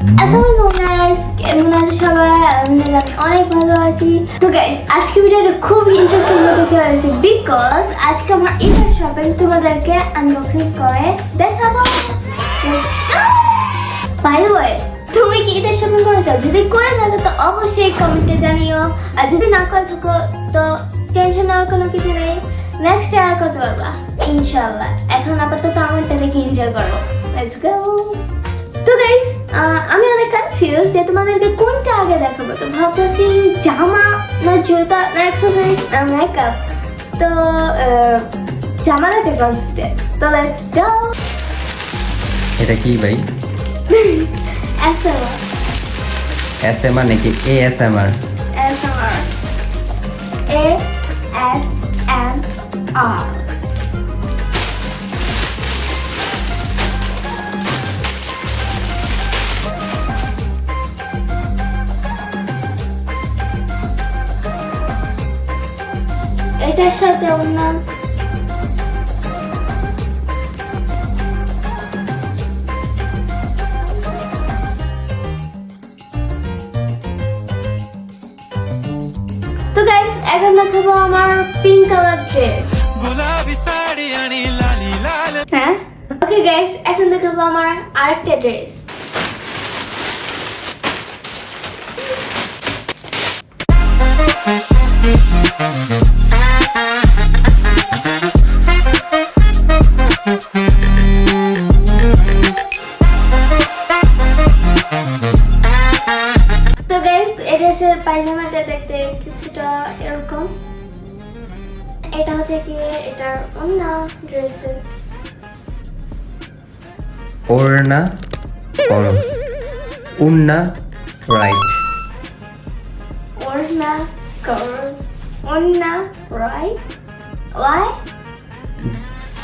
আসসালামু আলাইকুম গাইস, কেমন আছো সবাই? আমি অনেক ভালো আছি। তো গাইস, আজকে ভিডিওটা খুব ইন্টারেস্টিং হতে চলেছে বিকজ আজকে আমার ঈদের শপিং তোমাদেরকে আনবক্সিং করে দেখাবো। বাই দ্য ওয়ে, তুমি কি ঈদের শপিং করেছো? যদি করে থাকো তো অবশ্যই কমেন্টে জানিও, আর যদি না করে থাকো তো টেনশন নেওয়ার কোনো কিছু নেই, নেক্সট আর করতে পারবা ইনশাআল্লাহ। এখন আপাতত আমারটা দেখে এনজয় করো। Let's go. তো গাইস, আমি অনেক কনফিউজ যে তোমাদেরকে কোনটা আগে দেখাবো। তো ভাবতেছি জামা না জুতা না অ্যাক্সেসরিজ না মেকআপ। তো জামা দেখে ফার্স্টে। তো লেটস গো। এটা কি ভাই? এসএমআর এসএমআর নাকি এএসএমআর? SMR ASMR। এটার সাথে অন্য তো গাইস, এখন দেখাবো আমার পিঙ্ক কালার ড্রেস। गुलाबी साड़ी आणि लाली लाल হ্যাঁ, ওকে গাইস, এখন দেখাবো আমার আরেকটা ড্রেস। তো গাইস, এই ড্রেসের পায়জামাটা দেখতে কিছুটা এরকম। এটা হচ্ছে কি এটার অন্য ড্রেসের ওড়না খরচ, উন্না রাইট। ওড়না কার্স ওড়না রাইট ওয়াই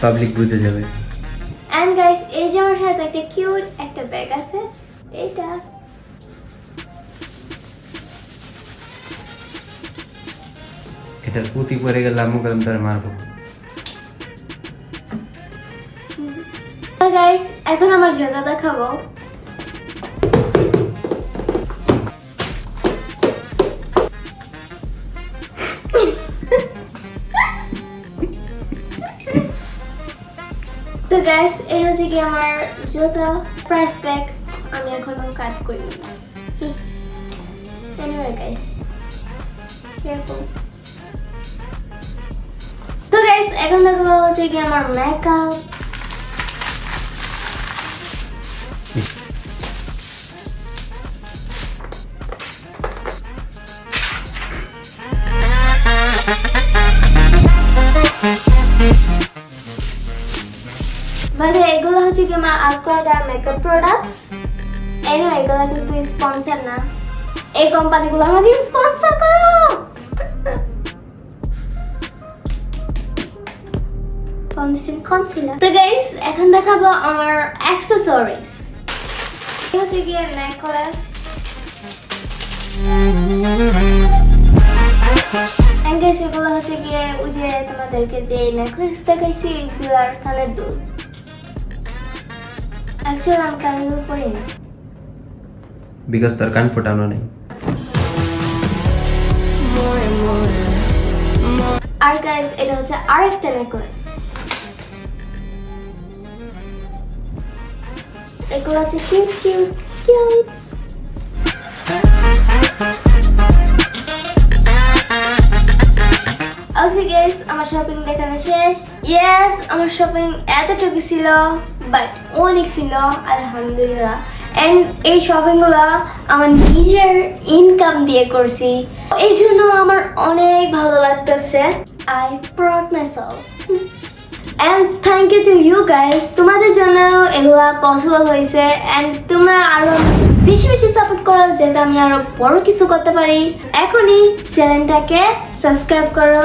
পাবলিক বুঝে যাবে। এন্ড গাইস, এই যে আমার সাথে একটা কিউট একটা ব্যাগ আছে। এটা এটার পুঁতি পরে গেলে আম্মু কালাম তার মারবো। গাইস, এখন আমার জুতা দেখাবো। তো গাইস, এই হচ্ছে কি আমার জুতা প্রাইস ট্যাগ। আমি এখনো কাট করিনি। Anyway guys, careful. তো গাইস, এখন দেখাবো হচ্ছে কি আমার মেকআপ। মানে এগুলো হচ্ছে কি আমার আকুয়াডা মেকআপ প্রোডাক্টস। এনিওয়ে, এগুলো কিন্তু স্পন্সর না। এই কোম্পানিগুলো আমাকে স্পন্সর করো। তো গাইস, এখন দেখাবো আমার অ্যাক্সেসরিজ। এটা হচ্ছে কি নেকলেস। এন্ড গাইস, এগুলো হচ্ছে গিয়ে ওই যে তোমাদেরকে যে নেকলেস দেখাইছি এগুলার কানের দুল। অ্যাকচুয়ালি আমি কানের দুল পরি না, বিকজ তার কান ফোটানো নেই। আর গাইস, এটা হচ্ছে আরেকটা নেকলেস। এগুলো হচ্ছে কিউট কিউট কিউটস। ওকে গাইস, আমার শপিং দেখানো শেষ। ইয়েস, আমার শপিং এতটুকু ছিল, বাট অনেক ছিল আলহামদুলিল্লাহ। এন্ড এই শপিং গুলো আমার নিজের ইনকাম দিয়ে করছি, এই জন্য আমার অনেক ভালো লাগতেছে। I proud myself. And thank you to you guys, তোমাদের জন্য এগুলা পসিবল হয়েছে। এন্ড তোমরা আরো বেশি বেশি সাপোর্ট করো যাতে আমি আরো বড় কিছু করতে পারি। এখনই চ্যানেলটাকে সাবস্ক্রাইব করো।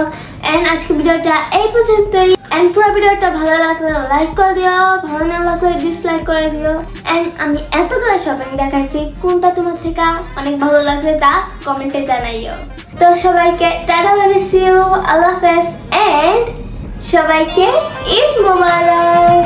এন্ড আজকে ভিডিওটা এই পর্যন্তই। এন্ড পুরো ভিডিওটা ভালো লাগলে লাইক করে দিও, ভালো না লাগলে ডিসলাইক করে দিও। এন্ড আমি এতগুলো শপিং দেখাইছি, কোনটা তোমার থেকে অনেক ভালো লাগছে তা কমেন্টে জানাইও। তো সবাইকে টাটা, ভাবে সি ইউ, আল্লাহ হাফেজ। এন্ড সবাইকে ঈদ মোবারক।